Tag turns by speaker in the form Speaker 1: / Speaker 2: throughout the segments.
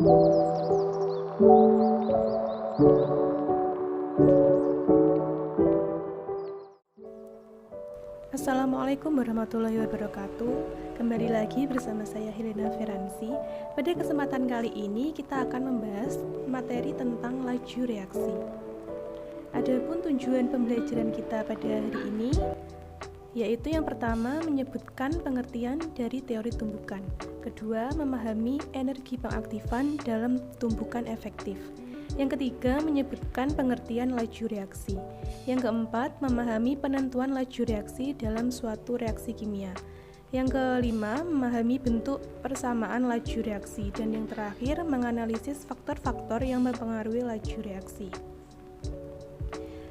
Speaker 1: Assalamualaikum warahmatullahi wabarakatuh. Kembali lagi bersama saya Helena Feransi. Pada kesempatan kali ini kita akan membahas materi tentang laju reaksi. Adapun tujuan pembelajaran kita pada hari ini yaitu yang pertama menyebutkan pengertian dari teori tumbukan, kedua memahami energi pengaktifan dalam tumbukan efektif, yang ketiga menyebutkan pengertian laju reaksi, yang keempat memahami penentuan laju reaksi dalam suatu reaksi kimia, yang kelima memahami bentuk persamaan laju reaksi, dan yang terakhir menganalisis faktor-faktor yang mempengaruhi laju reaksi.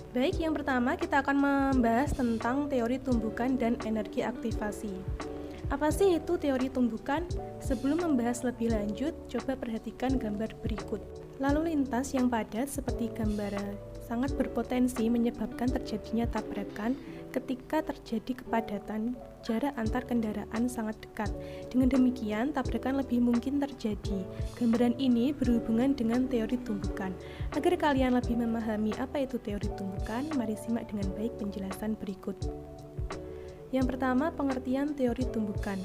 Speaker 1: Baik, yang pertama kita akan membahas tentang teori tumbukan dan energi aktivasi. Apa sih itu teori tumbukan? Sebelum membahas lebih lanjut, coba perhatikan gambar berikut. Lalu lintas yang padat seperti gambar sangat berpotensi menyebabkan terjadinya tabrakan ketika terjadi kepadatan jarak antar kendaraan sangat dekat. Dengan demikian, tabrakan lebih mungkin terjadi. Gambaran ini berhubungan dengan teori tumbukan. Agar kalian lebih memahami apa itu teori tumbukan, mari simak dengan baik penjelasan berikut. Yang pertama, pengertian teori tumbukan.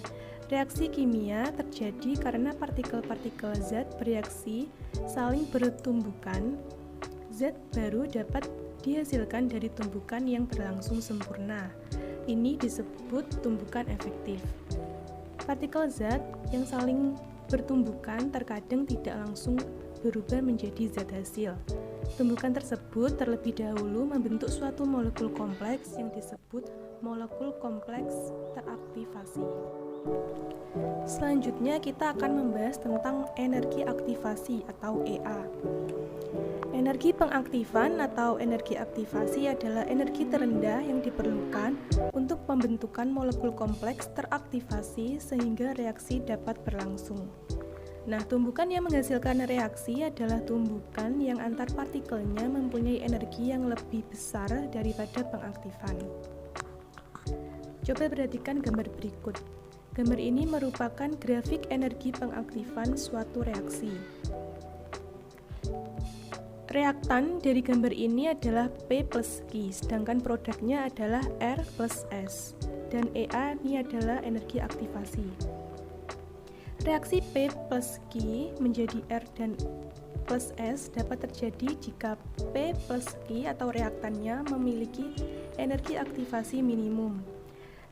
Speaker 1: Reaksi kimia terjadi karena partikel-partikel zat bereaksi saling bertumbukan. Zat baru dapat dihasilkan dari tumbukan yang berlangsung sempurna. Ini disebut tumbukan efektif. Partikel zat yang saling bertumbukan terkadang tidak langsung berubah menjadi zat hasil. Tumbukan tersebut terlebih dahulu membentuk suatu molekul kompleks yang disebut molekul kompleks teraktivasi. Selanjutnya kita akan membahas tentang energi aktivasi atau EA. Energi pengaktifan atau energi aktivasi adalah energi terendah yang diperlukan untuk pembentukan molekul kompleks teraktivasi sehingga reaksi dapat berlangsung. Nah, tumbukan yang menghasilkan reaksi adalah tumbukan yang antar partikelnya mempunyai energi yang lebih besar daripada pengaktifan. Coba perhatikan gambar berikut. Gambar ini merupakan grafik energi pengaktifan suatu reaksi. Reaktan dari gambar ini adalah P plus Q, sedangkan produknya adalah R plus S, dan EA ini adalah energi aktivasi. Reaksi P plus Q menjadi R dan plus S dapat terjadi jika P plus Q atau reaktannya memiliki energi aktivasi minimum.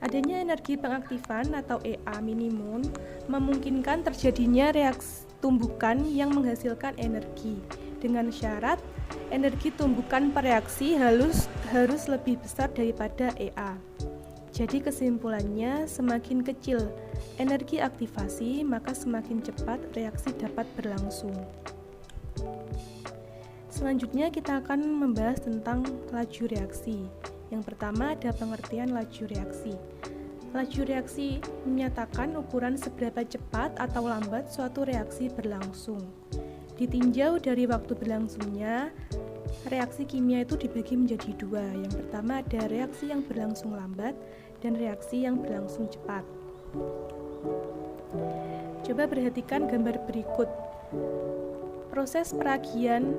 Speaker 1: Adanya energi pengaktifan atau EA minimum memungkinkan terjadinya reaksi tumbukan yang menghasilkan energi, dengan syarat energi tumbukan pereaksi harus lebih besar daripada EA. Jadi kesimpulannya, semakin kecil energi aktivasi, maka semakin cepat reaksi dapat berlangsung. Selanjutnya kita akan membahas tentang laju reaksi. Yang pertama ada pengertian laju reaksi. Laju reaksi menyatakan ukuran seberapa cepat atau lambat suatu reaksi berlangsung. Ditinjau dari waktu berlangsungnya, reaksi kimia itu dibagi menjadi dua. Yang pertama ada reaksi yang berlangsung lambat dan reaksi yang berlangsung cepat. Coba perhatikan gambar berikut. Proses peragian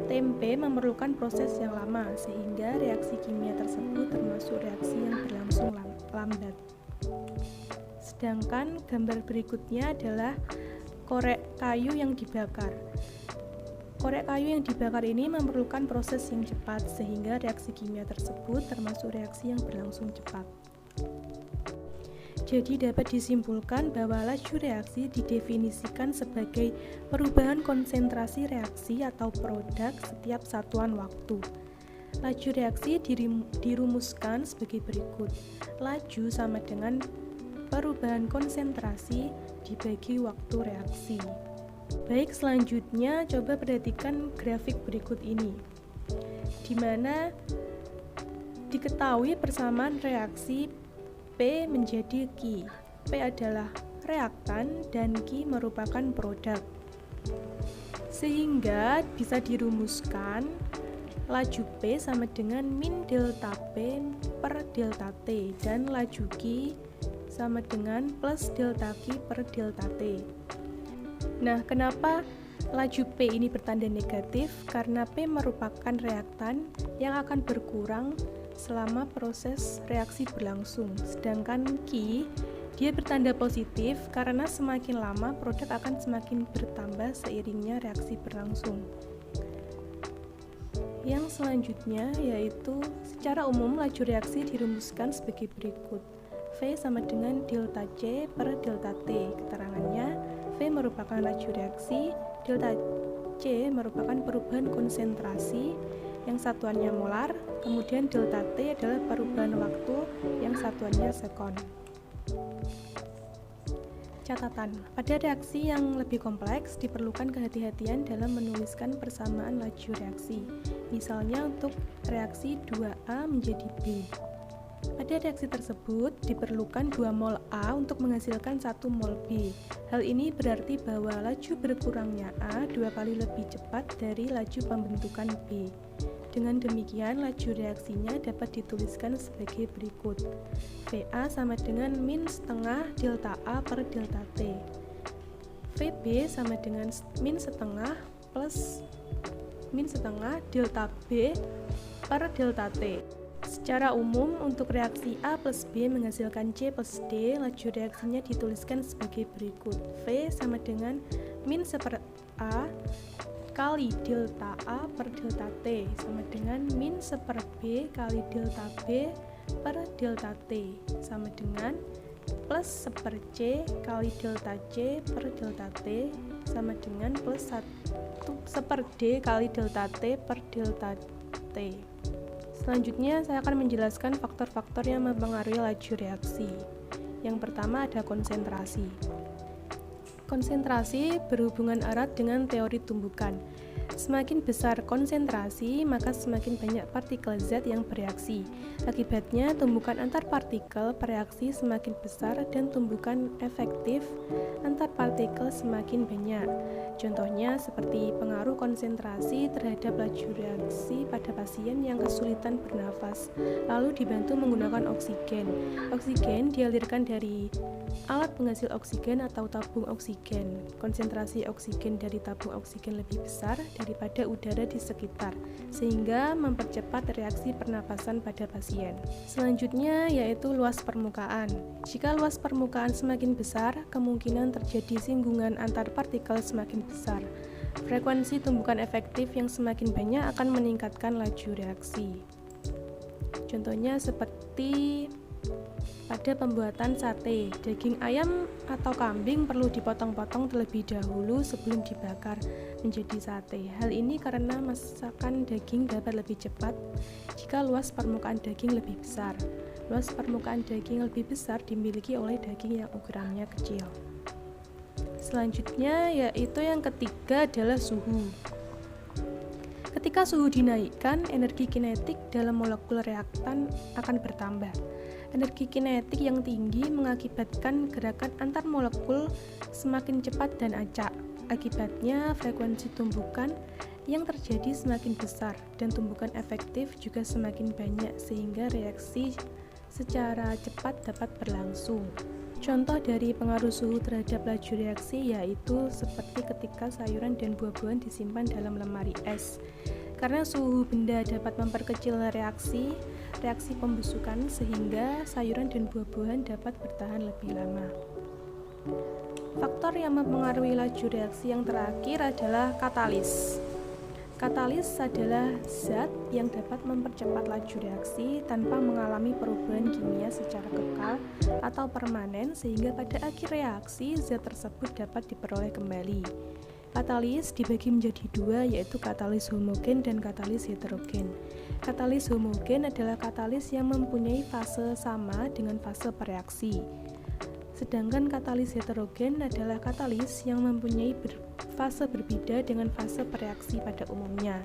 Speaker 1: tempe memerlukan proses yang lama, sehingga reaksi kimia tersebut termasuk reaksi yang berlangsung lambat. Sedangkan gambar berikutnya adalah korek kayu yang dibakar. Korek kayu yang dibakar ini memerlukan proses yang cepat, sehingga reaksi kimia tersebut termasuk reaksi yang berlangsung cepat. Jadi dapat disimpulkan bahwa laju reaksi didefinisikan sebagai perubahan konsentrasi reaksi atau produk setiap satuan waktu. Laju reaksi dirumuskan sebagai berikut. Laju sama dengan perubahan konsentrasi dibagi waktu reaksi. Baik, selanjutnya coba perhatikan grafik berikut ini, di mana diketahui persamaan reaksi P menjadi Q. P adalah reaktan dan Q merupakan produk. Sehingga bisa dirumuskan laju P sama dengan min delta P per delta T, dan laju Q sama dengan plus delta Q per delta T. Nah, kenapa Laju P ini bertanda negatif karena P merupakan reaktan yang akan berkurang selama proses reaksi berlangsung. Sedangkan Q, dia bertanda positif karena semakin lama produk akan semakin bertambah seiringnya reaksi berlangsung. Yang selanjutnya yaitu secara umum laju reaksi dirumuskan sebagai berikut. V sama dengan delta C per delta T. Keterangannya, V merupakan laju reaksi, delta C merupakan perubahan konsentrasi yang satuannya molar, kemudian delta T adalah perubahan waktu yang satuannya sekon. Catatan, pada reaksi yang lebih kompleks diperlukan kehati-hatian dalam menuliskan persamaan laju reaksi. Misalnya untuk reaksi 2A menjadi B. Pada reaksi tersebut diperlukan 2 mol A untuk menghasilkan 1 mol B. Hal ini berarti bahwa laju berkurangnya A 2 kali lebih cepat dari laju pembentukan B. Dengan demikian, laju reaksinya dapat dituliskan sebagai berikut. VA sama dengan min setengah delta A per delta T. VB sama dengan min setengah plus min setengah delta B per delta T. Secara umum, untuk reaksi A plus B menghasilkan C plus D, laju reaksinya dituliskan sebagai berikut. V sama dengan min seper A kali delta A per delta T sama dengan min seper B kali delta B per delta T sama dengan plus seper C kali delta C per delta T sama dengan plus 1 seper D kali delta T per delta T. Selanjutnya saya akan menjelaskan faktor-faktor yang mempengaruhi laju reaksi. Yang pertama ada konsentrasi. Konsentrasi berhubungan erat dengan teori tumbukan. Semakin besar konsentrasi, maka semakin banyak partikel zat yang bereaksi. Akibatnya, tumbukan antar partikel bereaksi semakin besar dan tumbukan efektif antar partikel semakin banyak. Contohnya seperti pengaruh konsentrasi terhadap laju reaksi pada pasien yang kesulitan bernafas, lalu dibantu menggunakan oksigen. Oksigen dialirkan dari alat penghasil oksigen atau tabung oksigen. Konsentrasi oksigen dari tabung oksigen lebih besar daripada udara di sekitar, sehingga mempercepat reaksi pernapasan pada pasien. Selanjutnya yaitu luas permukaan. Jika luas permukaan semakin besar, kemungkinan terjadi singgungan antar partikel semakin besar. Frekuensi tumbukan efektif yang semakin banyak akan meningkatkan laju reaksi. Contohnya seperti pada pembuatan sate, daging ayam atau kambing perlu dipotong-potong terlebih dahulu sebelum dibakar menjadi sate. Hal ini karena masakan daging dapat lebih cepat jika luas permukaan daging lebih besar. Luas permukaan daging lebih besar dimiliki oleh daging yang ukurannya kecil. Selanjutnya yaitu yang ketiga adalah suhu. Ketika suhu dinaikkan, energi kinetik dalam molekul reaktan akan bertambah. Energi kinetik yang tinggi mengakibatkan gerakan antar molekul semakin cepat dan acak. Akibatnya, frekuensi tumbukan yang terjadi semakin besar dan tumbukan efektif juga semakin banyak sehingga reaksi secara cepat dapat berlangsung. Contoh dari pengaruh suhu terhadap laju reaksi yaitu seperti ketika sayuran dan buah-buahan disimpan dalam lemari es. Karena suhu benda dapat memperkecil reaksi pembusukan sehingga sayuran dan buah-buahan dapat bertahan lebih lama. Faktor yang mempengaruhi laju reaksi yang terakhir adalah katalis. Katalis adalah zat yang dapat mempercepat laju reaksi tanpa mengalami perubahan kimia secara kekal atau permanen sehingga pada akhir reaksi zat tersebut dapat diperoleh kembali. Katalis dibagi menjadi dua, yaitu katalis homogen dan katalis heterogen. Katalis homogen adalah katalis yang mempunyai fase sama dengan fase pereaksi. Sedangkan katalis heterogen adalah katalis yang mempunyai fase berbeda dengan fase pereaksi pada umumnya.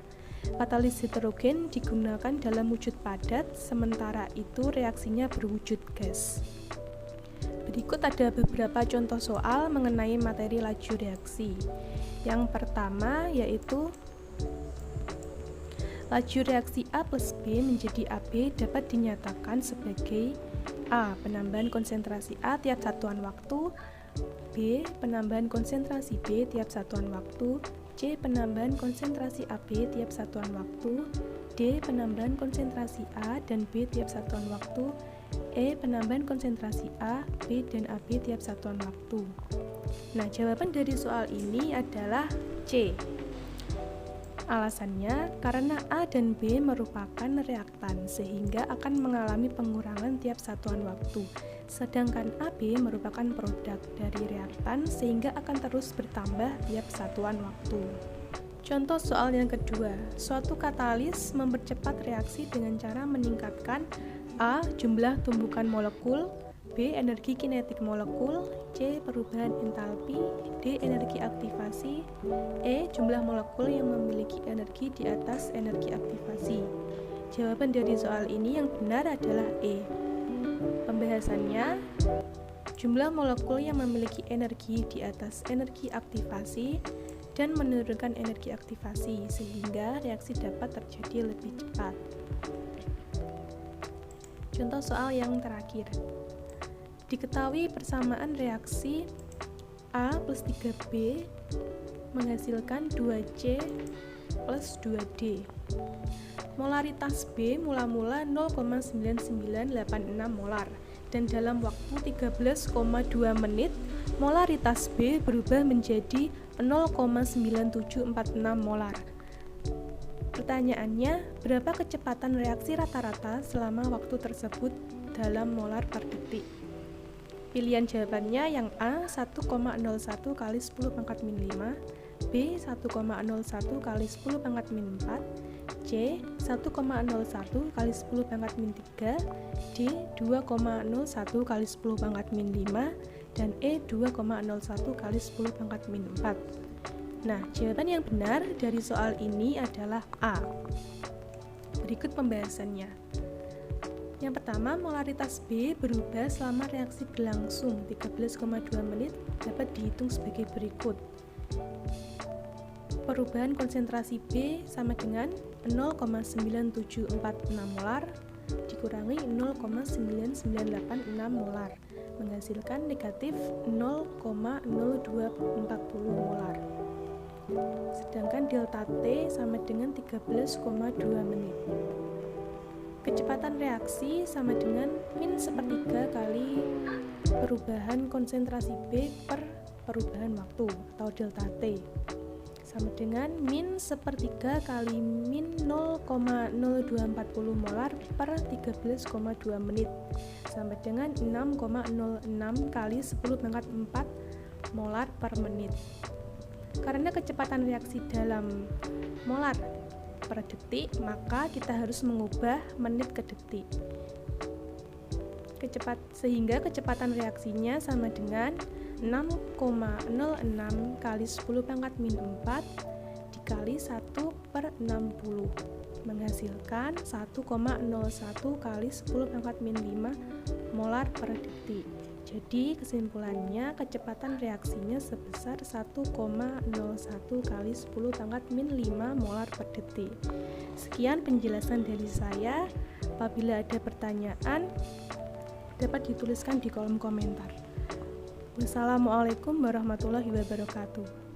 Speaker 1: Katalis heterogen digunakan dalam wujud padat, sementara itu reaksinya berwujud gas. Berikut ada beberapa contoh soal mengenai materi laju reaksi. Yang pertama yaitu laju reaksi A plus B menjadi AB dapat dinyatakan sebagai A. Penambahan konsentrasi A tiap satuan waktu, B. Penambahan konsentrasi B tiap satuan waktu, C. Penambahan konsentrasi AB tiap satuan waktu. D. Penambahan konsentrasi A dan B tiap satuan waktu. E. Penambahan konsentrasi A, B, dan AB tiap satuan waktu. Nah, jawaban dari soal ini adalah C. Alasannya, karena A dan B merupakan reaktan sehingga akan mengalami pengurangan tiap satuan waktu. Sedangkan AB merupakan produk dari reaktan sehingga akan terus bertambah tiap satuan waktu. Contoh soal yang kedua, suatu katalis mempercepat reaksi dengan cara meningkatkan A. Jumlah tumbukan molekul, B. Energi kinetik molekul, C. Perubahan entalpi, D. Energi aktivasi, E. Jumlah molekul yang memiliki energi di atas energi aktivasi. Jawaban dari soal ini yang benar adalah E. Pembahasannya, jumlah molekul yang memiliki energi di atas energi aktivasi dan menurunkan energi aktivasi sehingga reaksi dapat terjadi lebih cepat. Contoh soal yang terakhir. Diketahui persamaan reaksi A plus 3B menghasilkan 2C plus 2D. Molaritas B mula-mula 0,9986 molar dan dalam waktu 13,2 menit molaritas B berubah menjadi 0,9746 molar. Pertanyaannya, berapa kecepatan reaksi rata-rata selama waktu tersebut dalam molar per detik? Pilihan jawabannya yang A 1,01 kali 10 pangkat min 5, B 1,01 kali 10 pangkat min 4, C 1,01 kali 10 pangkat min 3, D 2,01 kali 10 pangkat min 5, dan E 2,01 kali 10 pangkat min 4. Nah, jawaban yang benar dari soal ini adalah A. Berikut pembahasannya. Yang pertama, molaritas B berubah selama reaksi berlangsung 13,2 menit dapat dihitung sebagai berikut. Perubahan konsentrasi B sama dengan 0,9746 molar dikurangi 0,9986 molar, menghasilkan negatif 0,0240 molar. Sedangkan delta T sama dengan 13,2 menit. Kecepatan reaksi sama dengan min sepertiga kali perubahan konsentrasi B per perubahan waktu atau delta T sama dengan min sepertiga kali min 0,0240 molar per 13,2 menit sama dengan 6,06 kali 10 pangkat 4 molar per menit. Karena kecepatan reaksi dalam molar per detik, maka kita harus mengubah menit ke detik. Sehingga kecepatan reaksinya sama dengan 6,06 kali 10 pangkat min 4 dikali 1 per 60 menghasilkan 1,01 kali 10 pangkat min 5 molar per detik. Jadi kesimpulannya kecepatan reaksinya sebesar 1,01 kali 10 pangkat min 5 molar per detik. Sekian penjelasan dari saya. Apabila ada pertanyaan dapat dituliskan di kolom komentar. Wassalamualaikum warahmatullahi wabarakatuh.